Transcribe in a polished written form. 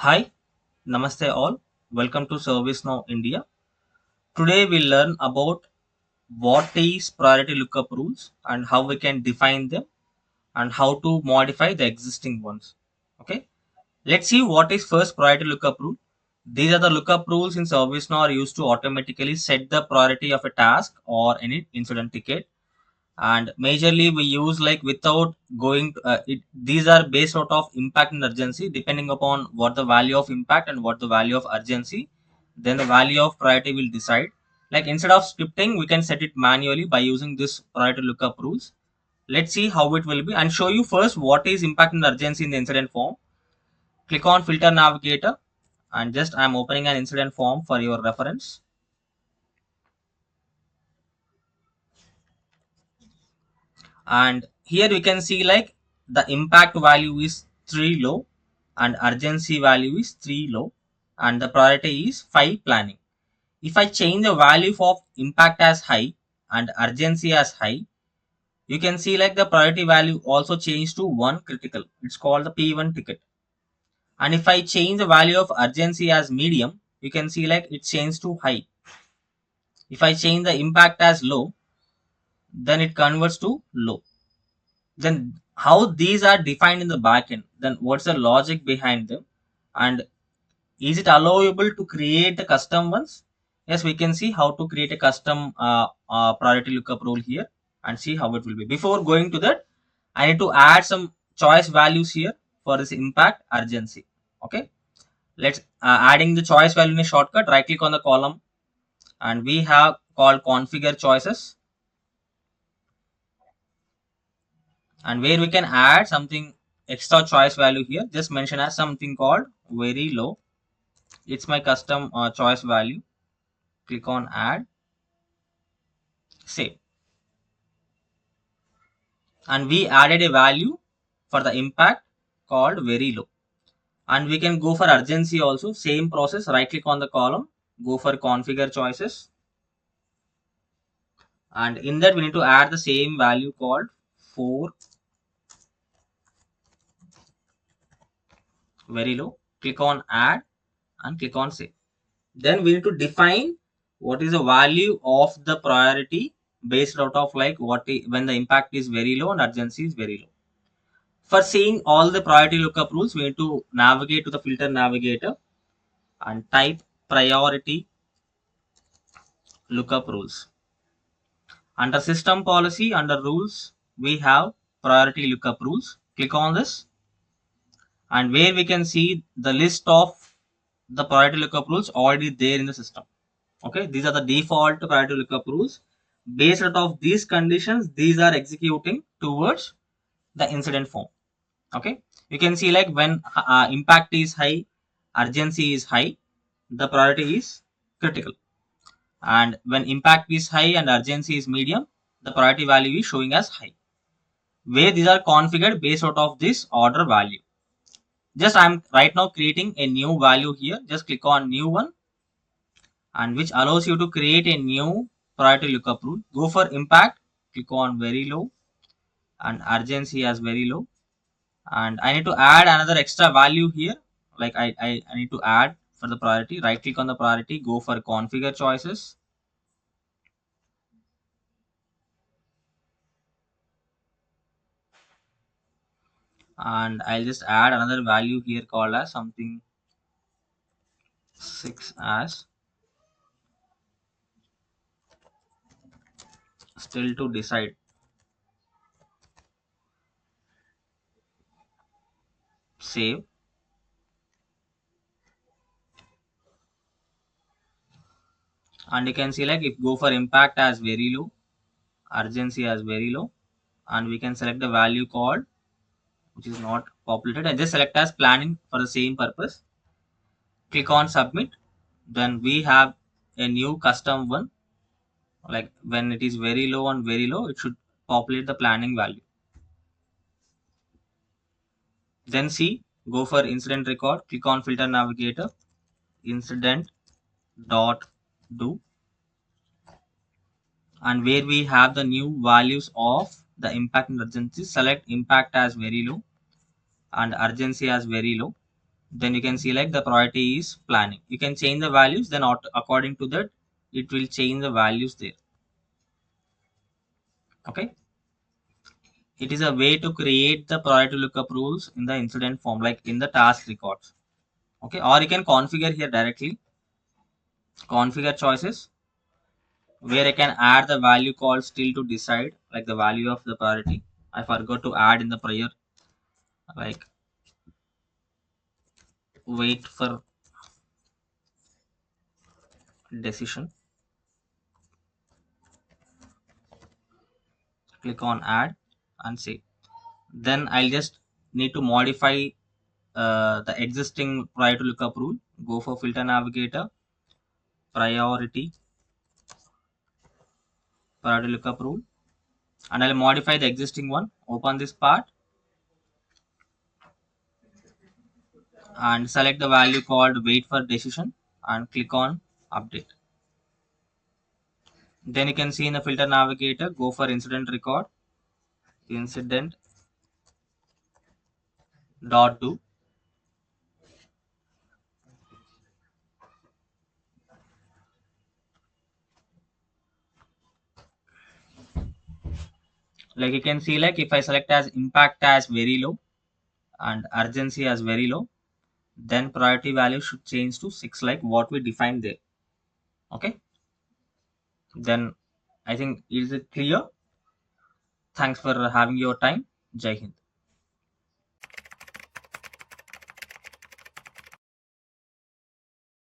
Hi, Namaste all. Welcome to ServiceNow-INDIA. Today we'll learn about what is priority lookup rules and how we can define them and how to modify the existing ones. Okay, let's see what is first priority lookup rule. These are the lookup rules in ServiceNow are used to automatically set the priority of a task or any incident ticket, and majorly we use like without going these are based out of impact and urgency. Depending upon what the value of impact and what the value of urgency, then the value of priority will decide. Like instead of scripting, we can set it manually by using this priority lookup rules. Let's see how it will be and show you first what is impact and urgency in the incident form. Click on filter navigator, and just I'm opening an incident form for your reference. And here we can see like the impact value is 3 low and urgency value is 3 low and the priority is 5 planning. If I change the value of impact as high and urgency as high, you can see like the priority value also changed to 1 critical. It's called the P1 ticket. And if I change the value of urgency as medium, you can see like it changed to high. If I change the impact as low, then it converts to low. Then how these are defined in the backend, then what's the logic behind them, and is it allowable to create the custom ones? Yes, we can see how to create a custom priority lookup rule here and see how it will be. Before going to that, I need to add some choice values here for this impact urgency. Okay, let's adding the choice value in a shortcut. Right click on the column and we have called configure choices, and where we can add something extra choice value here, just mention as something called very low. It's my custom choice value. Click on add, save, and we added a value for the impact called very low. And we can go for urgency also, same process. Right click on the column, go for configure choices, and in that we need to add the same value called 4 very low. Click on add and click on save. Then we need to define what is the value of the priority based out of like when the impact is very low and urgency is very low. For seeing all the priority lookup rules, we need to navigate to the filter navigator and type priority lookup rules. Under system policy, under rules, we have priority lookup rules. Click on this, and where we can see the list of the priority lookup rules already there in the system. Okay, these are the default priority lookup rules. Based out of these conditions, these are executing towards the incident form. Okay, you can see like when impact is high, urgency is high, the priority is critical, and when impact is high and urgency is medium, the priority value is showing as high. Where these are configured based out of this order value. Just I'm right now creating a new value here. Just click on new one, and which allows you to create a new priority lookup rule. Go for impact, click on very low, and urgency as very low. And I need to add another extra value here. Like I need to add for the priority. Right click on the priority, go for configure choices. And I'll just add another value here called as something 6 as still to decide. Save. And you can see like if go for impact as very low, urgency as very low, and we can select the value called which is not populated, and just select as planning for the same purpose. Click on submit. Then we have a new custom one. Like when it is very low and very low, it should populate the planning value. Then see, go for incident record, click on filter navigator, incident dot do, and where we have the new values of the impact and urgency, select impact as very low and urgency as very low. then you can see like the priority is planning. You can change the values, then according to that it will change the values there. Okay, it is a way to create the priority lookup rules in the incident form, like in the task records. Okay, or you can configure here directly, configure choices, where I can add the value called still to decide, like the value of the priority. I forgot to add in the prior, like wait for decision. Click on add and save. Then I'll just need to modify the existing priority lookup rule. Go for filter navigator, priority lookup rule, and I'll modify the existing one. Open this part and select the value called wait for decision and click on update. Then you can see in the filter navigator, go for incident record, incident dot do. Like you can see, like if I select as impact as very low and urgency as very low, then priority value should change to 6, like what we defined there. Okay, then I think, is it clear? Thanks for having your time. Jai Hind.